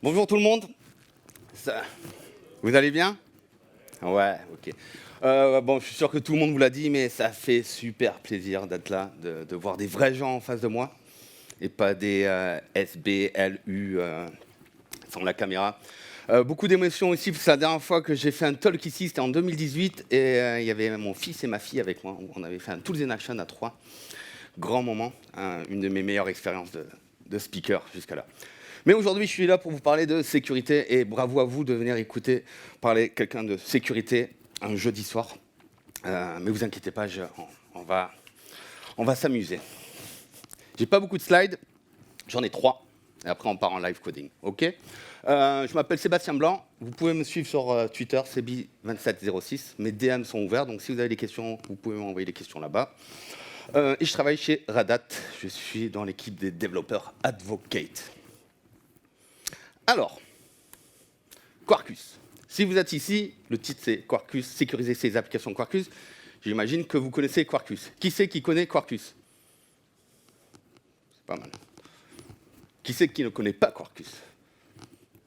Bonjour tout le monde. Vous allez bien? Ouais, ok. Bon, je suis sûr que tout le monde vous l'a dit, mais ça fait super plaisir d'être là, de voir des vrais gens en face de moi, et pas des SBLU sans la caméra. Beaucoup d'émotions aussi, parce que la dernière fois que j'ai fait un talk ici, c'était en 2018, et il y avait mon fils et ma fille avec moi. On avait fait un Tools in Action à 3. Grand moment, une de mes meilleures expériences de speaker jusqu'à là. Mais aujourd'hui, je suis là pour vous parler de sécurité et bravo à vous de venir écouter parler quelqu'un de sécurité un jeudi soir. Mais vous inquiétez pas, on va s'amuser. J'ai pas beaucoup de slides, j'en ai 3. Et après, on part en live coding. Ok. Je m'appelle Sébastien Blanc. Vous pouvez me suivre sur Twitter, Sebi2706. Mes DM sont ouverts, donc si vous avez des questions, vous pouvez m'envoyer des questions là-bas. Et je travaille chez Radat. Je suis dans l'équipe des développeurs Advocate. Alors, Quarkus. Si vous êtes ici, le titre c'est Quarkus, sécuriser ses applications Quarkus. J'imagine que vous connaissez Quarkus. Qui c'est qui connaît Quarkus? C'est pas mal. Qui c'est qui ne connaît pas Quarkus?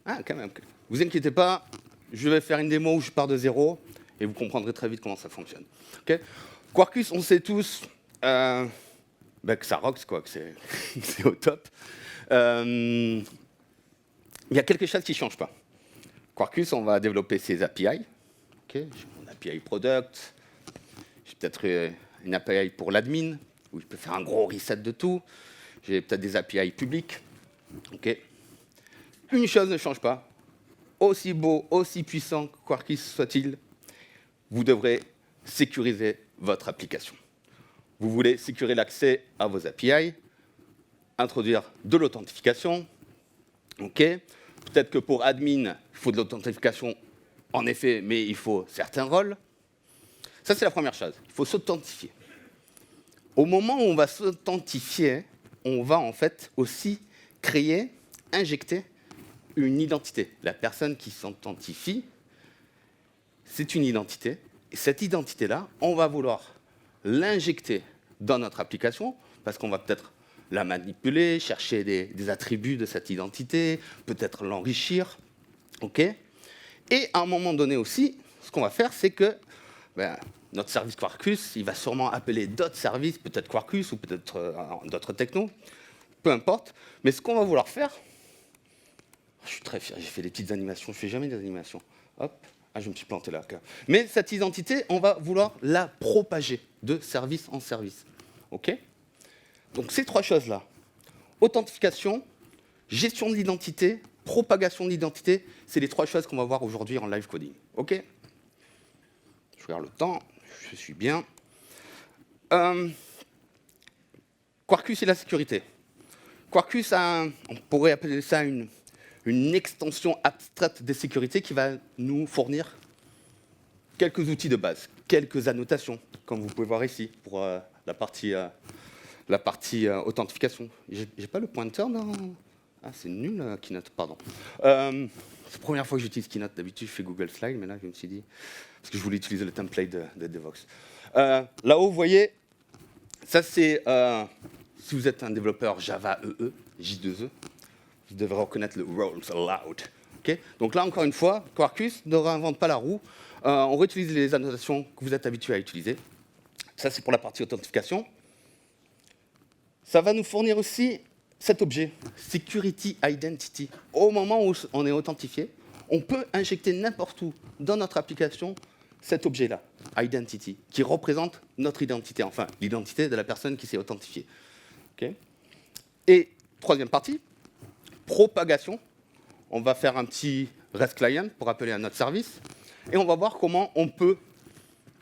Ah, quand même. Vous inquiétez pas, je vais faire une démo où je pars de zéro et vous comprendrez très vite comment ça fonctionne. Okay. Quarkus, on sait tous que ça rocks, quoi, que c'est au top. Il y a quelque chose qui ne change pas. Quarkus, on va développer ses API. Okay. J'ai mon API product. J'ai peut-être une API pour l'admin, où je peux faire un gros reset de tout. J'ai peut-être des API publiques. Okay. Une chose ne change pas. Aussi beau, aussi puissant que Quarkus soit-il, vous devrez sécuriser votre application. Vous voulez sécuriser l'accès à vos API, introduire de l'authentification. Okay. Peut-être que pour admin, il faut de l'authentification, en effet, mais il faut certains rôles. Ça, c'est la première chose. Il faut s'authentifier. Au moment où on va s'authentifier, on va en fait aussi créer, injecter une identité. La personne qui s'authentifie, c'est une identité. Et cette identité-là, on va vouloir l'injecter dans notre application, parce qu'on va peut-être la manipuler, chercher des attributs de cette identité, peut-être l'enrichir. Okay. Et à un moment donné aussi, ce qu'on va faire, c'est que notre service Quarkus, il va sûrement appeler d'autres services, peut-être Quarkus ou peut-être d'autres technos, peu importe. Mais ce qu'on va vouloir faire, je suis très fier, j'ai fait des petites animations, je ne fais jamais des animations. Hop, ah, je me suis planté là. Mais cette identité, on va vouloir la propager de service en service. OK. Donc ces trois choses-là, authentification, gestion de l'identité, propagation de l'identité, c'est les trois choses qu'on va voir aujourd'hui en live coding. OK. Je regarde le temps, je suis bien. Quarkus et la sécurité. Quarkus, on pourrait appeler ça une extension abstraite des sécurités qui va nous fournir quelques outils de base, quelques annotations, comme vous pouvez voir ici, pour la partie authentification. J'ai pas le pointeur dans... Ah, c'est nul, Keynote, pardon. C'est la première fois que j'utilise Keynote. D'habitude, je fais Google Slide, mais là, je me suis dit... Parce que je voulais utiliser le template de Devox. Là-haut, vous voyez, ça, c'est... si vous êtes un développeur Java EE, J2E, vous devrez reconnaître le roles allowed. Okay. Donc là, encore une fois, Quarkus ne réinvente pas la roue. On réutilise les annotations que vous êtes habitués à utiliser. Ça, c'est pour la partie authentification. Ça va nous fournir aussi cet objet, Security Identity. Au moment où on est authentifié, on peut injecter n'importe où dans notre application cet objet-là, Identity, qui représente notre identité, enfin l'identité de la personne qui s'est authentifiée. Okay. Et troisième partie, propagation. On va faire un petit REST client pour appeler à notre service, et on va voir comment on peut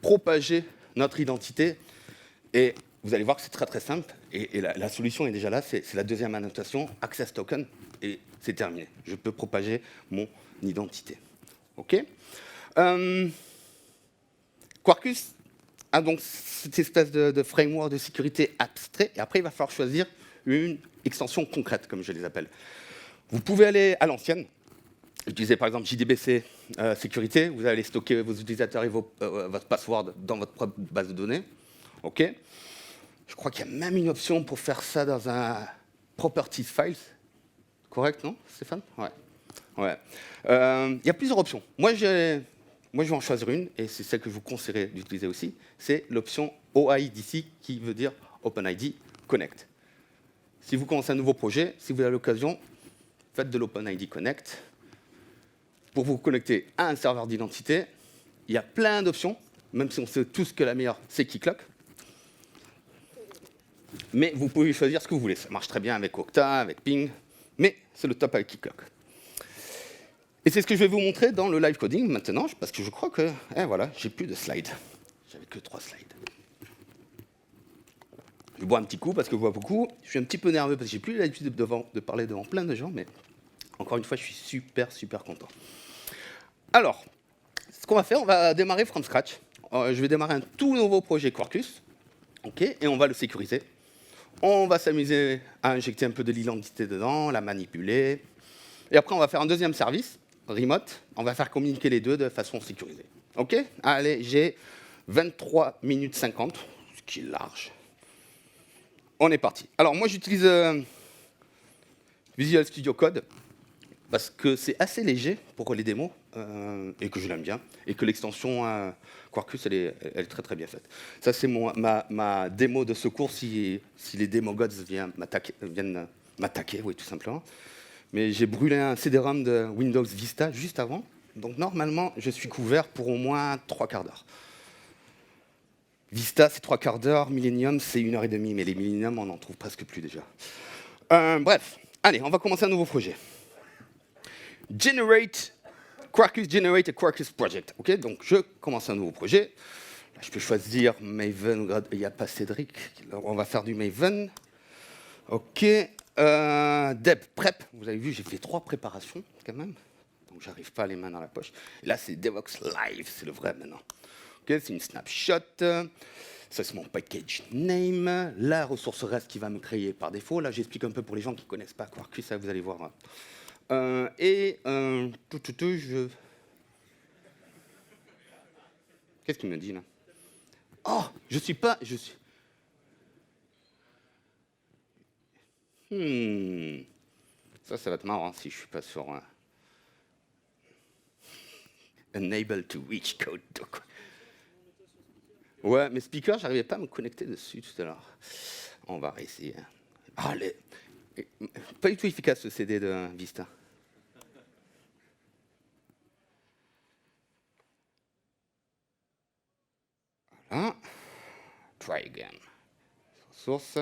propager notre identité. Et vous allez voir que c'est très très simple, et la solution est déjà là, c'est la deuxième annotation, Access Token, et c'est terminé. Je peux propager mon identité. OK. Quarkus a donc cette espèce de framework de sécurité abstrait, et après il va falloir choisir une extension concrète, comme je les appelle. Vous pouvez aller à l'ancienne, utiliser par exemple JDBC sécurité, vous allez stocker vos utilisateurs et votre password dans votre propre base de données. OK. Je crois qu'il y a même une option pour faire ça dans un properties files. Correct, non, Stéphane? Ouais. Ouais. Il y a plusieurs options. Moi, je vais en choisir une, et c'est celle que je vous conseillerais d'utiliser aussi. C'est l'option OIDC, qui veut dire OpenID Connect. Si vous commencez un nouveau projet, si vous avez l'occasion, faites de l'OpenID Connect. Pour vous connecter à un serveur d'identité, il y a plein d'options, même si on sait tous que la meilleure, c'est Keycloak. Mais vous pouvez choisir ce que vous voulez. Ça marche très bien avec Okta, avec Ping, mais c'est le top avec Keycloak. Et c'est ce que je vais vous montrer dans le live coding maintenant, parce que je crois que, voilà, j'ai plus de slides. J'avais que 3 slides. Je bois un petit coup parce que je bois beaucoup. Je suis un petit peu nerveux parce que j'ai plus l'habitude de parler devant plein de gens, mais encore une fois, je suis super, super content. Alors, ce qu'on va faire, on va démarrer from scratch. Je vais démarrer un tout nouveau projet Quarkus, okay, et on va le sécuriser. On va s'amuser à injecter un peu de l'identité dedans, la manipuler. Et après, on va faire un deuxième service, remote. On va faire communiquer les deux de façon sécurisée. OK? Allez, j'ai 23 minutes 50, ce qui est large. On est parti. Alors, moi, j'utilise Visual Studio Code parce que c'est assez léger pour les démos et que je l'aime bien. Et que l'extension Quarkus, elle est très, très bien faite. Ça, c'est ma démo de secours si les démo gods viennent m'attaquer, oui, tout simplement. Mais j'ai brûlé un CD-ROM de Windows Vista juste avant. Donc, normalement, je suis couvert pour au moins 3/4 d'heure. Vista, c'est 3/4 d'heure. Millennium, c'est 1h30. Mais les Millennium, on n'en trouve presque plus déjà. Bref, allez, on va commencer un nouveau projet. Quarkus Generate a Quarkus Project. Okay, donc, je commence un nouveau projet. Là, je peux choisir Maven. Il n'y a pas Cédric. Alors, on va faire du Maven. OK. Deb Prep. Vous avez vu, j'ai fait 3 préparations, quand même. Donc, j'arrive pas les mains dans la poche. Et là, c'est Devox Live. C'est le vrai, maintenant. OK, c'est une snapshot. Ça, c'est mon package name. La ressource REST qui va me créer par défaut. Là, j'explique un peu pour les gens qui ne connaissent pas Quarkus. Ça, vous allez voir. Qu'est-ce qu'il me dit, là? Oh, je suis pas... Ça va être marrant si je suis pas sur Enable to reach code. Ouais, mais speaker, j'arrivais pas à me connecter dessus tout à l'heure. On va réessayer. Ah, pas du tout efficace ce CD de Vista. Voilà. Try again. Source.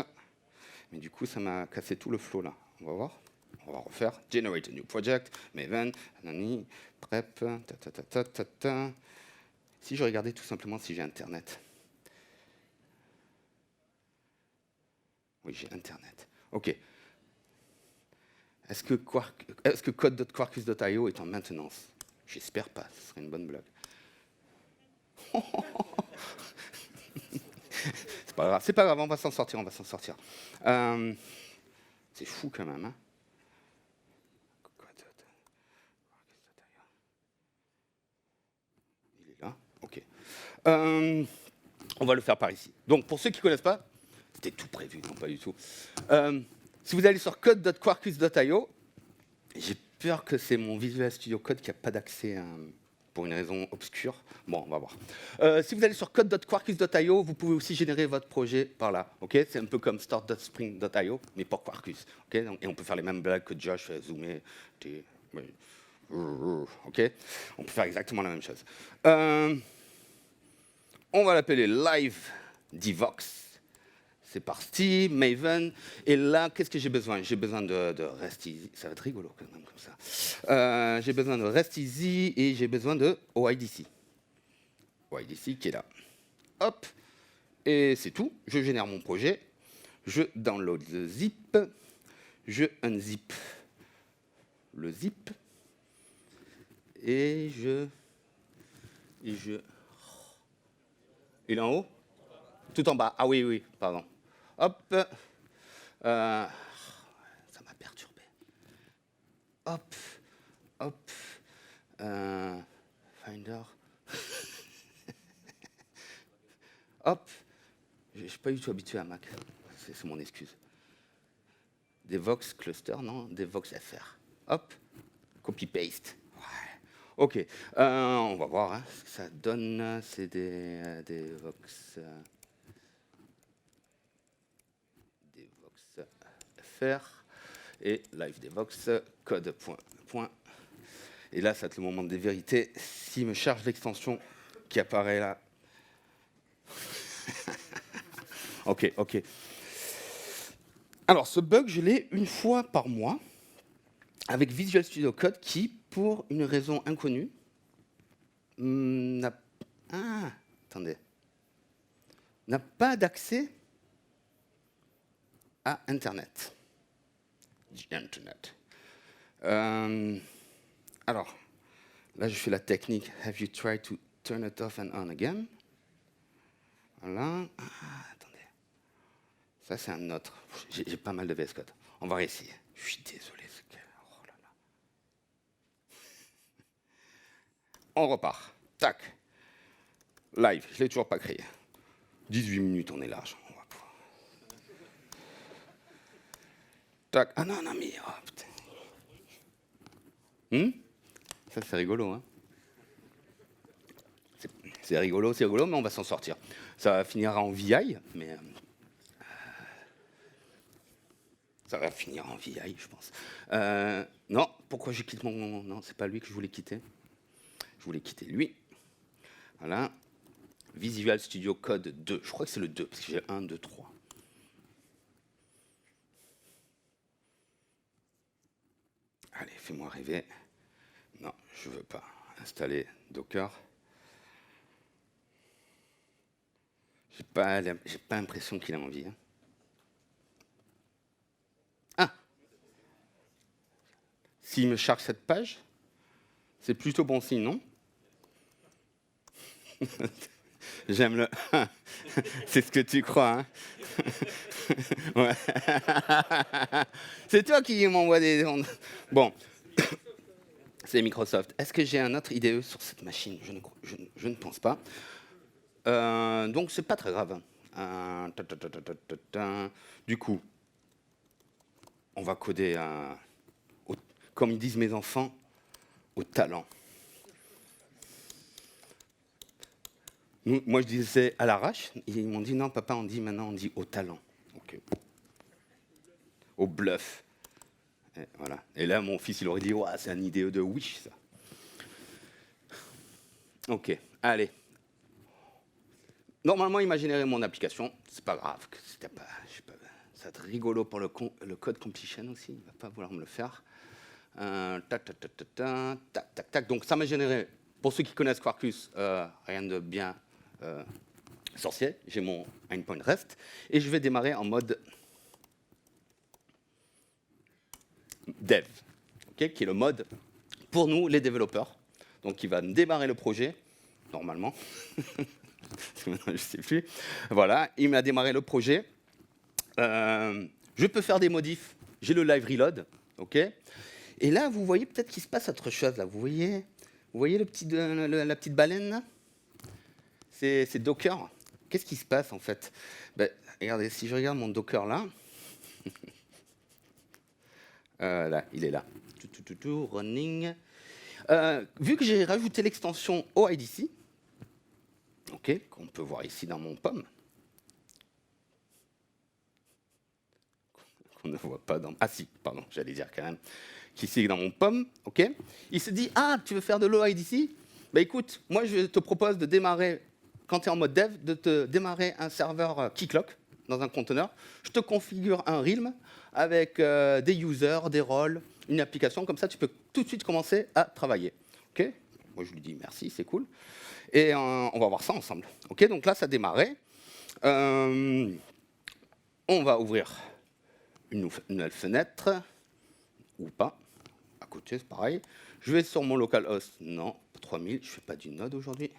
Mais du coup, ça m'a cassé tout le flow là. On va voir. On va refaire. Generate a new project. Maven. Nani. Prep. Si je regardais tout simplement si j'ai Internet. Oui, j'ai Internet. OK. Est-ce que code.quarkus.io est en maintenance? J'espère pas. Ce serait une bonne blague. C'est pas grave, on va s'en sortir, c'est fou quand même, hein. Il est là, OK. On va le faire par ici. Donc, pour ceux qui ne connaissent pas, c'était tout prévu, non pas du tout. Si vous allez sur code.quarkus.io, j'ai peur que c'est mon Visual Studio Code qui n'a pas d'accès pour une raison obscure. Bon, on va voir. Si vous allez sur code.quarkus.io, vous pouvez aussi générer votre projet par là. Okay, c'est un peu comme start.spring.io, mais pour Quarkus. Okay, donc, et on peut faire les mêmes blagues que Josh, zoomer. Okay, on peut faire exactement la même chose. On va l'appeler Live Devox. C'est parti, Maven. Et là, qu'est-ce que j'ai besoin? J'ai besoin de Rest Easy. Ça va être rigolo quand même comme ça. J'ai besoin de Rest Easy et j'ai besoin de OIDC. OIDC qui est là. Hop. Et c'est tout. Je génère mon projet. Je download le zip. Je unzip le zip. Et je... Il est en haut? Tout en bas. Ah oui, oui, pardon. Hop. Ça m'a perturbé. Hop. Hop. Finder. Hop. Je ne suis pas du tout habitué à Mac. C'est mon excuse. Devox Cluster, non? Devox FR. Hop. Copy-paste. Ouais. OK. On va voir ce que ça donne. C'est des Vox... .fr et live devox code point. Et là, ça va être le moment des vérités. S'il me charge l'extension qui apparaît là. OK. Alors, ce bug, je l'ai une fois par mois avec Visual Studio Code qui, pour une raison inconnue, n'a pas d'accès à Internet. Alors, là, je fais la technique. Have you tried to turn it off and on again? Voilà. Attendez. Ça, c'est un autre. J'ai pas mal de VS Code. On va réessayer. Je suis désolé. Oh là là. On repart. Tac. Live. Je l'ai toujours pas créé. 18 minutes, on est large. On va pouvoir. Tac. Ah non, mais... Oh, putain. Ça, c'est rigolo, hein. C'est rigolo, mais on va s'en sortir. Ça finira en VI, mais... ça va finir en VI, je pense. Non, pourquoi je quitte mon... Non, c'est pas lui que je voulais quitter. Je voulais quitter lui. Voilà. Visual Studio Code 2. Je crois que c'est le 2, parce que j'ai 1, 2, 3. Allez, fais-moi rêver. Non, je veux pas installer Docker. J'ai pas l'impression qu'il a envie. Hein. Ah, s'il me charge cette page, c'est plutôt bon signe, non? J'aime le... C'est ce que tu crois, hein. Ouais. C'est toi qui m'envoie des... Bon. C'est Microsoft. Est-ce que j'ai un autre IDE sur cette machine? Je ne pense pas. Donc, c'est pas très grave. Du coup, on va coder, comme ils disent mes enfants, au talent. Moi, je disais à l'arrache. Ils m'ont dit, non, papa, maintenant, on dit au talent. Okay. Au bluff. Et, voilà. Et là, mon fils, il aurait dit, ouais, c'est un IDE de Wish, ça. OK, allez. Normalement, il m'a généré mon application. C'est pas grave. C'était pas, ça va être rigolo pour le code completion aussi. Il va pas vouloir me le faire. Tac. Donc, ça m'a généré, pour ceux qui connaissent Quarkus, rien de bien sorcier. J'ai mon endpoint REST. Et je vais démarrer en mode dev, okay, qui est le mode pour nous, les développeurs. Donc, il va démarrer le projet, normalement. Je ne sais plus. Voilà, il m'a démarré le projet. Je peux faire des modifs. J'ai le live reload. OK. Et là, vous voyez peut-être qu'il se passe autre chose. Là. Vous voyez la petite baleine là? C'est Docker. Qu'est-ce qui se passe en fait? Regardez, si je regarde mon Docker là, là, il est là. Running. Vu que j'ai rajouté l'extension OIDC, OK, qu'on peut voir ici dans mon POM, qu'on ne voit pas dans... Ah si, pardon, j'allais dire quand même, qu'ici dans mon POM, OK, il se dit, ah, tu veux faire de l'OIDC? Écoute, moi je te propose de démarrer, quand tu es en mode dev, de te démarrer un serveur Keycloak dans un conteneur. Je te configure un Realm avec des users, des rôles, une application, comme ça tu peux tout de suite commencer à travailler. OK? Moi je lui dis merci, c'est cool. Et on va voir ça ensemble. OK, donc là ça a démarré. On va ouvrir une nouvelle fenêtre, ou pas. À côté, c'est pareil. Je vais sur mon localhost. Non, 3000, je ne fais pas du node aujourd'hui.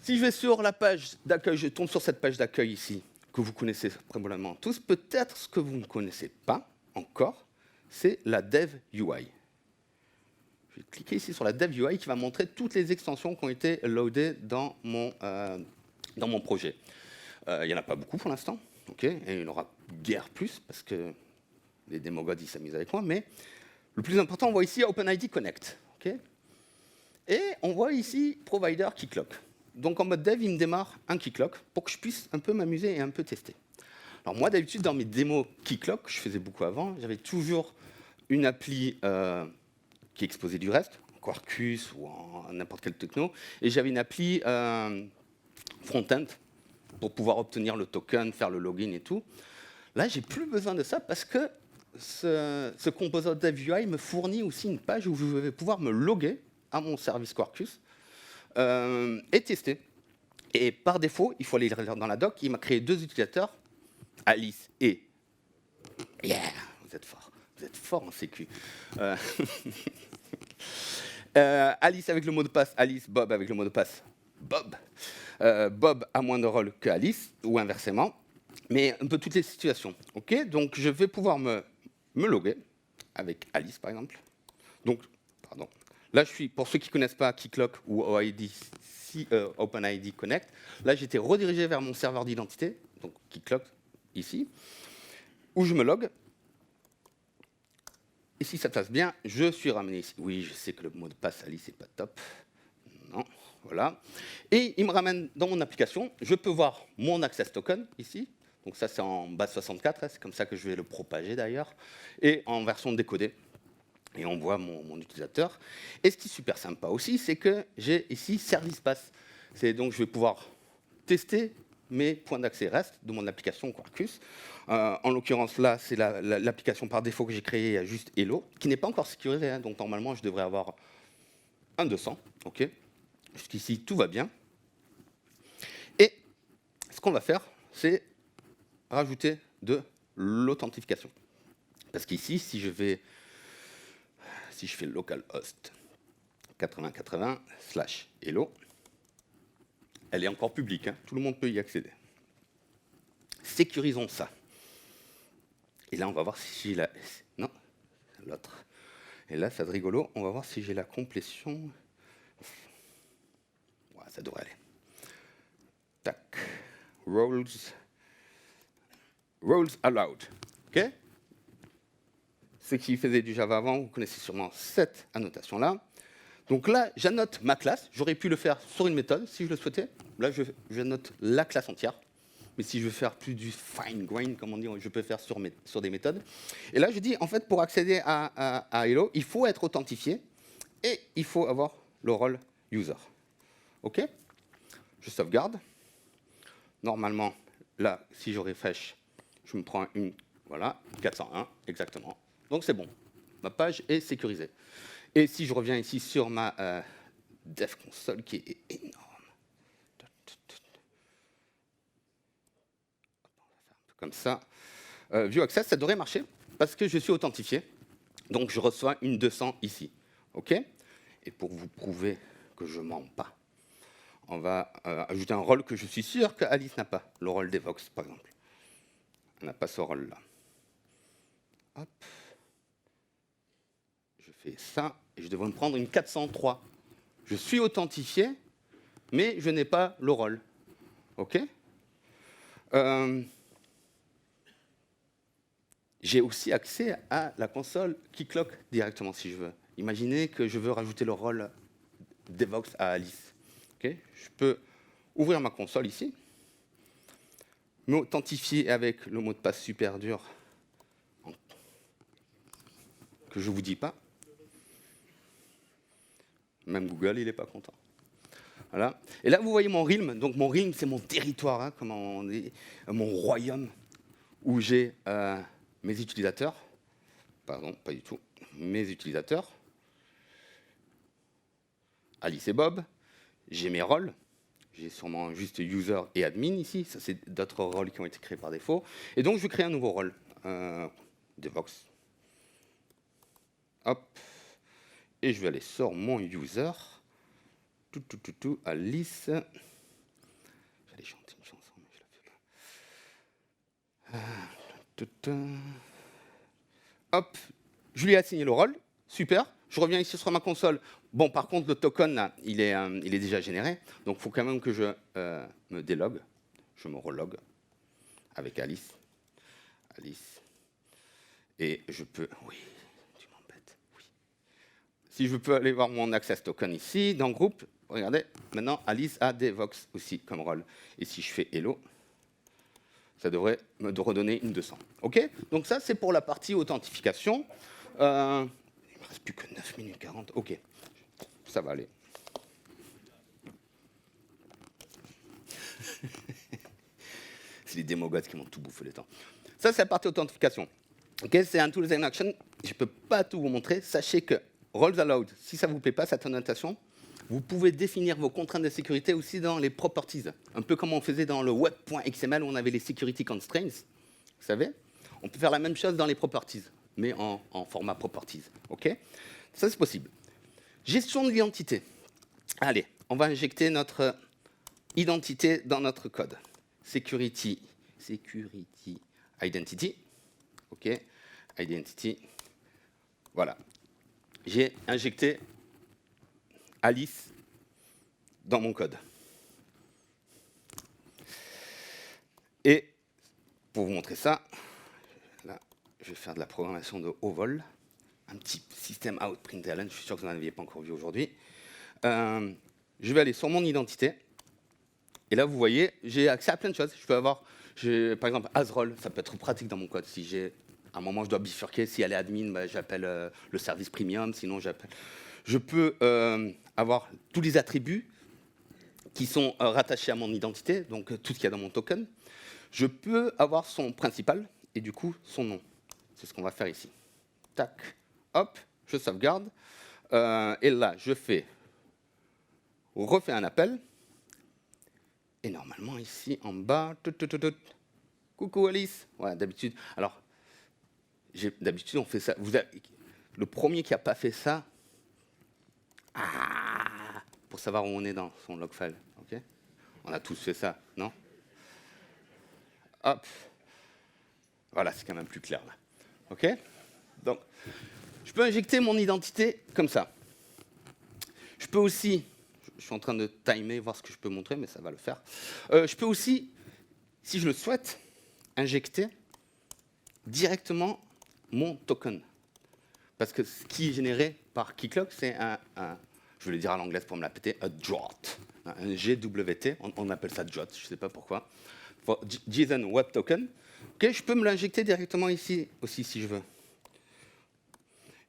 Si je vais sur la page d'accueil, je tombe sur cette page d'accueil ici, que vous connaissez probablement tous. Peut-être ce que vous ne connaissez pas encore, c'est la Dev UI. Je vais cliquer ici sur la Dev UI qui va montrer toutes les extensions qui ont été loadées dans mon projet. Il n'y en a pas beaucoup pour l'instant, okay, et il n'y en aura guère plus parce que les démogods ils s'amusent avec moi, mais Le plus important, on voit ici OpenID Connect. Okay, et on voit ici Provider Keycloak. Donc en mode dev, il me démarre un Keycloak pour que je puisse un peu m'amuser et un peu tester. Alors moi, d'habitude, dans mes démos Keycloak, je faisais beaucoup avant, j'avais toujours une appli qui exposait du reste, en Quarkus ou en n'importe quel techno, et j'avais une appli front-end pour pouvoir obtenir le token, faire le login et tout. Là, j'ai plus besoin de ça parce que ce composant dev UI me fournit aussi une page où je vais pouvoir me loguer à mon service Quarkus et tester. Et par défaut, il faut aller dans la doc, il m'a créé 2 utilisateurs, Alice et... Yeah, vous êtes fort en sécu. Alice avec le mot de passe, Alice, Bob avec le mot de passe, Bob. Bob a moins de rôle que Alice, ou inversement, mais un peu toutes les situations. Okay, donc je vais pouvoir me loguer avec Alice, par exemple. Donc, pardon. Là, je suis, pour ceux qui ne connaissent pas Keycloak ou OpenID Connect, là, j'ai été redirigé vers mon serveur d'identité, donc Keycloak, ici, où je me log. Et si ça passe bien, je suis ramené ici. Oui, je sais que le mot de passe Alice n'est pas top. Non, voilà. Et il me ramène dans mon application. Je peux voir mon access token ici. Donc ça, c'est en base 64. C'est comme ça que je vais le propager d'ailleurs. Et en version décodée. Et on voit mon utilisateur. Et ce qui est super sympa aussi, c'est que j'ai ici Service Pass. Donc je vais pouvoir tester mes points d'accès REST de mon application Quarkus. En l'occurrence, là, c'est l'application par défaut que j'ai créée, il y a juste Hello, qui n'est pas encore sécurisée. Hein, donc normalement, je devrais avoir un 200. OK. Jusqu'ici, tout va bien. Et ce qu'on va faire, c'est rajouter de l'authentification. Parce qu'ici, si je fais localhost 8080/hello, elle est encore publique, hein, tout le monde peut y accéder. Sécurisons ça. Et là, on va voir si j'ai la... Non, l'autre. Et là, ça de rigolo, on va voir si j'ai la complétion. Ouais, ça devrait aller. Tac. Roles allowed. OK. Ceux qui faisaient du Java avant, vous connaissez sûrement cette annotation-là. Donc là, j'annote ma classe. J'aurais pu le faire sur une méthode, si je le souhaitais. Là, j'annote la classe entière. Mais si je veux faire plus du fine grain, comme on dit, je peux faire sur des méthodes. Et là, je dis, en fait, pour accéder à Hello, il faut être authentifié et il faut avoir le rôle user. OK? Je sauvegarde. Normalement, là, si je refresh, je me prends une, voilà, 401, exactement. Donc, c'est bon. Ma page est sécurisée. Et si je reviens ici sur ma dev console, qui est énorme, comme ça. View Access, ça devrait marcher parce que je suis authentifié. Donc, je reçois une 200 ici. OK? Et pour vous prouver que je ne mens pas, on va ajouter un rôle que je suis sûr qu'Alice n'a pas, le rôle d'Evox, par exemple. Elle n'a pas ce rôle-là. Hop. Je fais ça et je devrais me prendre une 403. Je suis authentifié, mais je n'ai pas le rôle. OK? J'ai aussi accès à la console Keycloak directement, si je veux. Imaginez que je veux rajouter le rôle d'Evox à Alice. Okay, je peux ouvrir ma console ici, m'authentifier avec le mot de passe super dur, que je ne vous dis pas. Même Google, il n'est pas content. Voilà. Et là, vous voyez mon realm. Donc, mon realm, c'est mon territoire, hein, comme on dit, mon royaume, où j'ai mes utilisateurs. Pardon, pas du tout. Mes utilisateurs. Alice et Bob. J'ai mes rôles. J'ai sûrement juste user et admin ici. Ça, c'est d'autres rôles qui ont été créés par défaut. Et donc, je vais créer un nouveau rôle. Devox. Hop. Et je vais aller sur mon user. Alice. J'allais chanter une chanson, mais je la fais pas. Hop. Je lui ai assigné le rôle. Super. Je reviens ici sur ma console. Bon, par contre, le token, là, il est déjà généré. Donc, il faut quand même que je me délogue. Je me relogue avec Alice. Alice. Et je peux... Oui, tu m'embêtes. Si je peux aller voir mon access token ici, dans groupe, regardez, maintenant Alice a des Vox aussi comme rôle. Et si je fais hello, ça devrait me redonner une 200. OK? Donc ça, c'est pour la partie authentification. Il ne me reste plus que 9 minutes 40. OK, ça va aller. C'est les démogods qui m'ont tout bouffé le temps. Ça, c'est la partie authentification. Okay, c'est un tools in action. Je ne peux pas tout vous montrer. Sachez que roles allowed, si ça ne vous plaît pas, cette annotation, vous pouvez définir vos contraintes de sécurité aussi dans les properties. Un peu comme on faisait dans le web.xml où on avait les security constraints. Vous savez, on peut faire la même chose dans les properties, mais en format properties. OK? Ça, c'est possible. Gestion de l'identité. Allez, on va injecter notre identité dans notre code. Security identity. OK, identity. Voilà. J'ai injecté Alice dans mon code. Et pour vous montrer ça, là, je vais faire de la programmation de haut vol. Un petit système out println, je suis sûr que vous n'en aviez pas encore vu aujourd'hui. Je vais aller sur mon identité. Et là, vous voyez, j'ai accès à plein de choses. Je peux avoir, par exemple, as-role, ça peut être pratique dans mon code. Si j'ai, à un moment, je dois bifurquer. Si elle est admin, bah, j'appelle le service premium. Sinon, j'appelle. Je peux avoir tous les attributs qui sont rattachés à mon identité, donc tout ce qu'il y a dans mon token. Je peux avoir son principal et du coup, son nom. C'est ce qu'on va faire ici. Tac, hop, je sauvegarde. Et là, je refais un appel. Et normalement, ici, en bas, coucou Alice. Voilà, d'habitude. Alors, d'habitude, on fait ça. Le premier qui n'a pas fait ça, pour savoir où on est dans son log file. Okay, on a tous fait ça, non? Hop. Voilà, c'est quand même plus clair là. OK? Donc, je peux injecter mon identité comme ça. Je peux aussi, je suis en train de timer, voir ce que je peux montrer, mais ça va le faire. Je peux aussi, si je le souhaite, injecter directement mon token. Parce que ce qui est généré par Keycloak, c'est je vais le dire à l'anglaise pour me la péter, un JWT. Un GWT, on appelle ça JWT, je ne sais pas pourquoi. JSON Web Token. Okay, je peux me l'injecter directement ici aussi si je veux.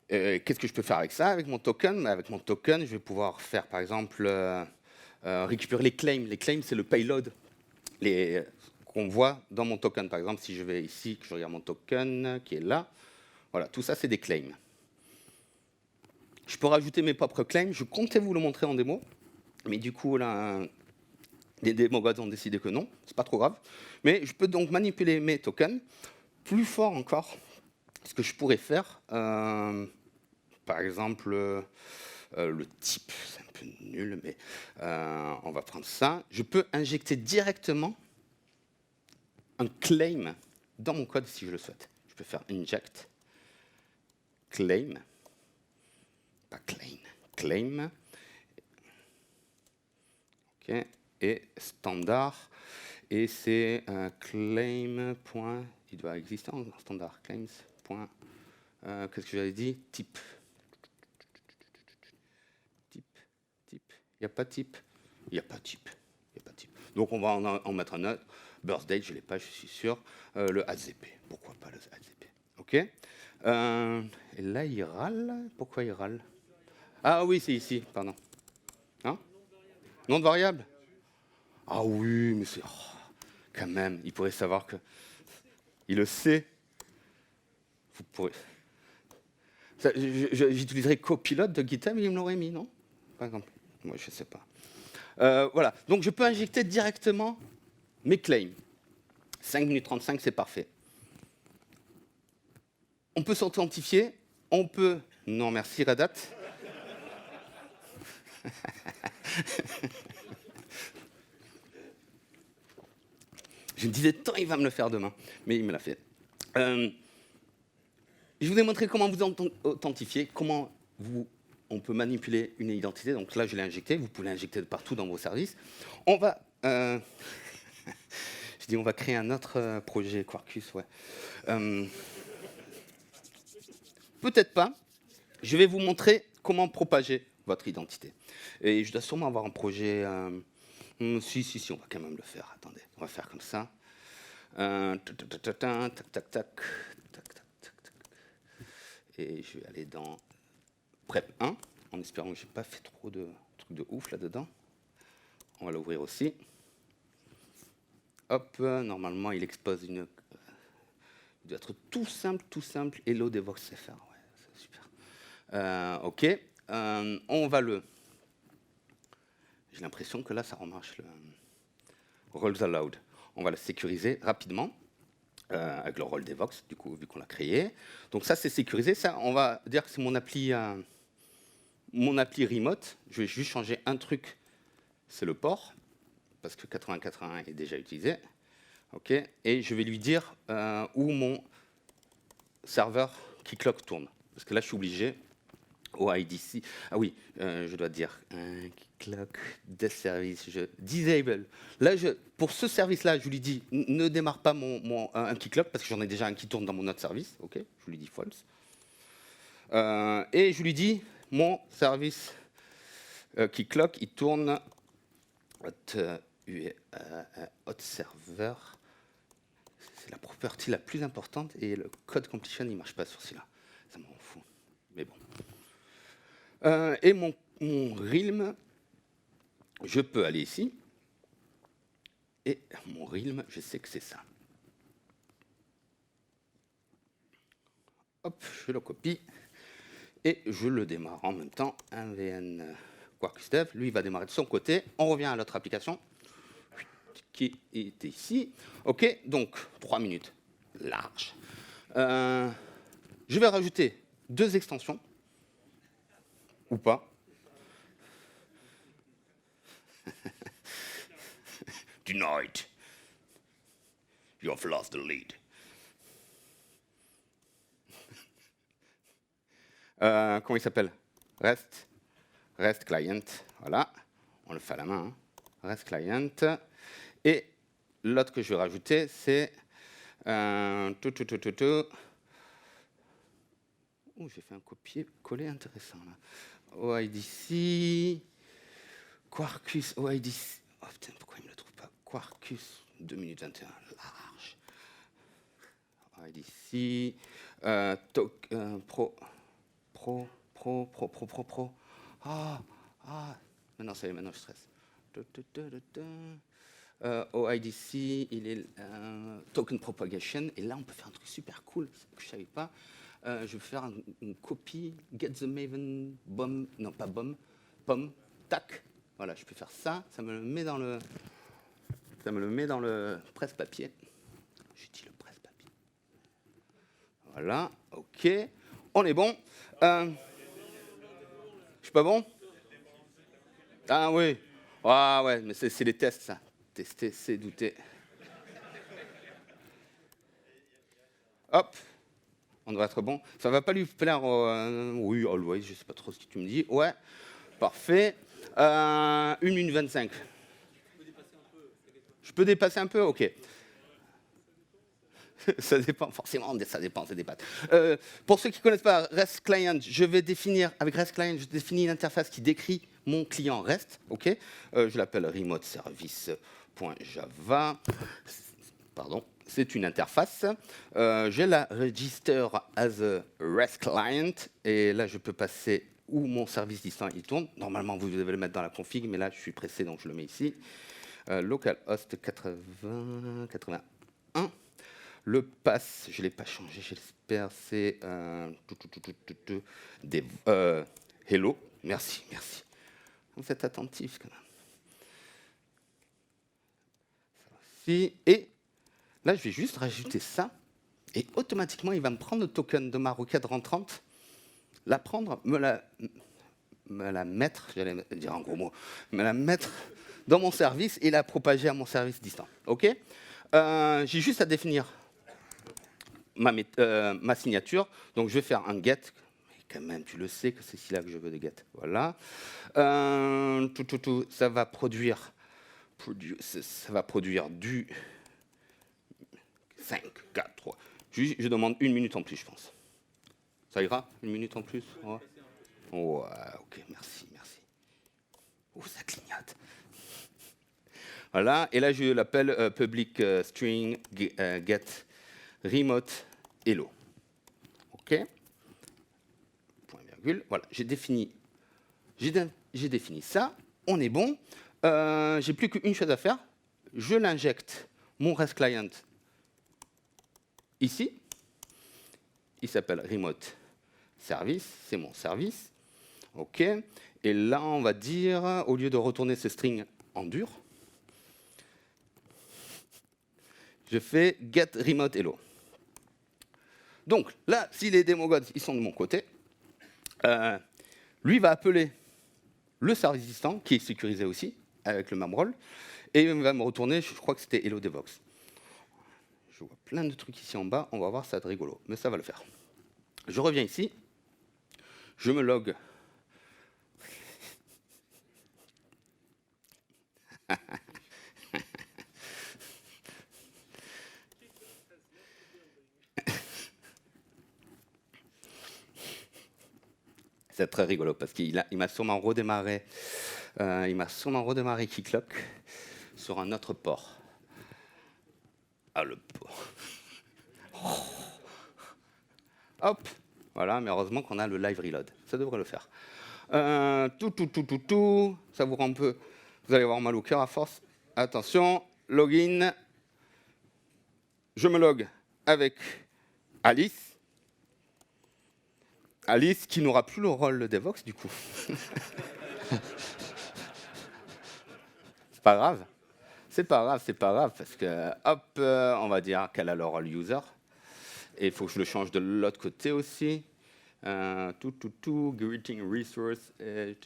Qu'est-ce que je peux faire avec ça, avec mon token? Avec mon token, je vais pouvoir faire, par exemple, récupérer les claims. Les claims, c'est le payload qu'on voit dans mon token. Par exemple, si je vais ici, que je regarde mon token qui est là, voilà, tout ça, c'est des claims. Je peux rajouter mes propres claims. Je comptais vous le montrer en démo, mais du coup, là, les démogods ont décidé que non, c'est pas trop grave. Mais je peux donc manipuler mes tokens. Plus fort encore, ce que je pourrais faire, par exemple, le type, c'est un peu nul, mais on va prendre ça. Je peux injecter directement un claim dans mon code si je le souhaite. Je peux faire inject, claim, pas claim, claim, ok, et standard, et c'est claim. Il doit exister en standard, claims. Qu'est-ce que j'avais dit? Type. Il n'y a pas de type. Il n'y a pas de type. Donc on va en mettre un autre. Birthday, je ne l'ai pas, je suis sûr. Le AZP. Pourquoi pas le AZP? OK. Et là, il râle. Pourquoi il râle? Ah oui, c'est ici, pardon. Hein? Nom de variable? Ah oui, mais c'est... Oh, quand même, il pourrait savoir que... Il le sait. Vous pourrez... J'utiliserais copilote de GitHub, il me l'aurait mis, non? Par exemple. Moi, je ne sais pas. Voilà. Donc, je peux injecter directement mes claims. 5 minutes 35, c'est parfait. On peut s'authentifier. On peut... Non, merci, Red Hat. Je me disais, tant il va me le faire demain. Mais il me l'a fait. Je vous ai montré comment vous authentifier, comment on peut manipuler une identité. Donc là, je l'ai injecté. Vous pouvez l'injecter de partout dans vos services. On va... je dis, on va créer un autre projet Quarkus. Ouais. Peut-être pas. Je vais vous montrer comment propager votre identité. Et je dois sûrement avoir un projet. Si, on va quand même le faire. Attendez, on va faire comme ça. Tac, tac, tac, tac, tac. Et je vais aller dans Prep 1, en espérant que je n'ai pas fait trop de trucs de ouf là-dedans. On va l'ouvrir aussi. Hop, normalement, il expose une... Il doit être tout simple. Hello Devox FR, ouais, c'est super. OK, on va le... J'ai l'impression que là, ça remarche le Roles Allowed. On va le sécuriser rapidement. Avec le rôle Devox, du coup, vu qu'on l'a créé. Donc ça, c'est sécurisé. Ça, on va dire que c'est mon appli remote. Je vais juste changer un truc, c'est le port, parce que 8081 est déjà utilisé. OK. Et je vais lui dire où mon serveur Keycloak tourne. Parce que là, je suis obligé, au IDC... Ah oui, je dois dire Keycloak des services, je disable. Là, pour ce service-là, je lui dis, ne démarre pas un Keycloak, parce que j'en ai déjà un qui tourne dans mon autre service. OK, je lui dis false. Et je lui dis, mon service Keycloak, il tourne hot server. C'est la property la plus importante, et le code completion, il ne marche pas sur celui-là. Ça m'en fout. Mais bon. Et mon realm, je peux aller ici. Et mon realm, je sais que c'est ça. Hop, je le copie. Et je le démarre en même temps. Un VN Quarkus Dev, lui, il va démarrer de son côté. On revient à l'autre application qui était ici. OK, donc 3 minutes. Large. Je vais rajouter 2 extensions. Ou pas. Denied. You have lost the lead. Comment il s'appelle? REST client. Voilà. On le fait à la main. Hein. REST client. Et l'autre que je vais rajouter, c'est... Oh, j'ai fait un copier-coller intéressant, là. OIDC... Quarkus, OIDC... Oh putain, pourquoi il ne me le trouve pas? Quarkus, 2 minutes 21, large. OIDC... Pro. Maintenant, ça y est, maintenant je stresse. OIDC, il est token propagation, et là on peut faire un truc super cool que je ne savais pas. Je vais faire une copie, get the maven bomb, non pas bomb, pomme, tac. Voilà, je peux faire ça, ça me le met dans le presse-papier. J'ai dit le presse-papier. Voilà, OK, on est bon. Je suis pas bon? Ah oui. Ah ouais, mais c'est les tests, ça. Tester, c'est douter. Hop, on devrait être bon. Ça va pas lui plaire. Oui, always, je sais pas trop ce que tu me dis. Ouais, parfait. 1 minute 25. Je peux dépasser un peu? OK. Ça dépend, forcément, ça dépend, ça dépasse. Pour ceux qui ne connaissent pas REST Client, je vais définir, avec REST Client, je définis une interface qui décrit mon client REST. OK. Je l'appelle remote service.java. Pardon, c'est une interface. J'ai la register as a REST Client, et là, je peux passer où mon service distant il tourne. Normalement, vous devez le mettre dans la config, mais là, je suis pressé, donc je le mets ici. Localhost 81. Le pass, je ne l'ai pas changé, j'espère, c'est hello. Merci. Vous êtes attentifs quand même. Ça aussi. Et là, je vais juste rajouter ça. Et automatiquement, il va me prendre le token de ma requête rentrante, la prendre, me la mettre, j'allais dire un gros mot, me la mettre dans mon service et la propager à mon service distant. OK. J'ai juste à définir ma signature. Donc, je vais faire un get. Mais quand même, tu le sais que c'est ici-là que je veux de get. Voilà. Ça va produire du 5, 4, 3. Je demande 1 minute en plus, je pense. Ça ira? 1 minute en plus? Ouais. Oh, ok, merci, merci. Oh, ça clignote. Voilà, et là je l'appelle public string get remote hello. Ok. Point virgule. Voilà, j'ai défini ça. On est bon. J'ai plus qu'une chose à faire. Je l'injecte mon REST client ici. Il s'appelle remote service. C'est mon service. OK. Et là, on va dire, au lieu de retourner ce string en dur, je fais get remote hello. Donc là, si les démogods ils sont de mon côté, lui va appeler le service distant, qui est sécurisé aussi, avec le même rôle, et il va me retourner, je crois que c'était Hello Devox. Je vois plein de trucs ici en bas, on va voir, ça va être rigolo, mais ça va le faire. Je reviens ici, je me log. C'est très rigolo parce qu'il m'a sûrement redémarré, Keycloak sur un autre port. Ah, le port. Oh. Hop, voilà, mais heureusement qu'on a le live reload. Ça devrait le faire. Ça vous rend un peu. Vous allez avoir mal au cœur à force. Attention, login. Je me log avec Alice. Alice qui n'aura plus le rôle de Devox du coup. C'est pas grave. C'est pas grave, parce que, hop, on va dire qu'elle a le rôle user. Et il faut que je le change de l'autre côté aussi. Greeting resource. J'ai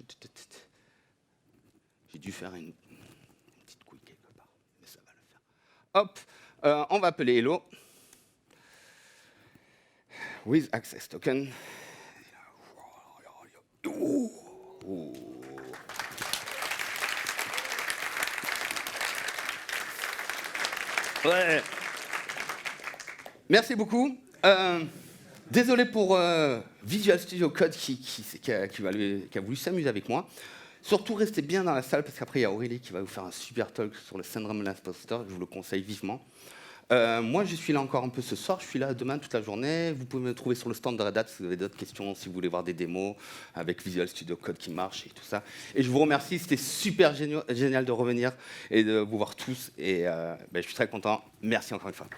dû faire une petite couille quelque part, mais ça va le faire. Hop, on va appeler hello. With access token. Ouais. Merci beaucoup. Désolé pour Visual Studio Code qui a voulu s'amuser avec moi. Surtout, restez bien dans la salle, parce qu'après, il y a Aurélie qui va vous faire un super talk sur le syndrome de l'imposteur. Je vous le conseille vivement. Moi, je suis là encore un peu ce soir. Je suis là demain toute la journée. Vous pouvez me trouver sur le stand de Red Hat si vous avez d'autres questions, si vous voulez voir des démos avec Visual Studio Code qui marche et tout ça. Et je vous remercie. C'était super génial de revenir et de vous voir tous. Et je suis très content. Merci encore une fois.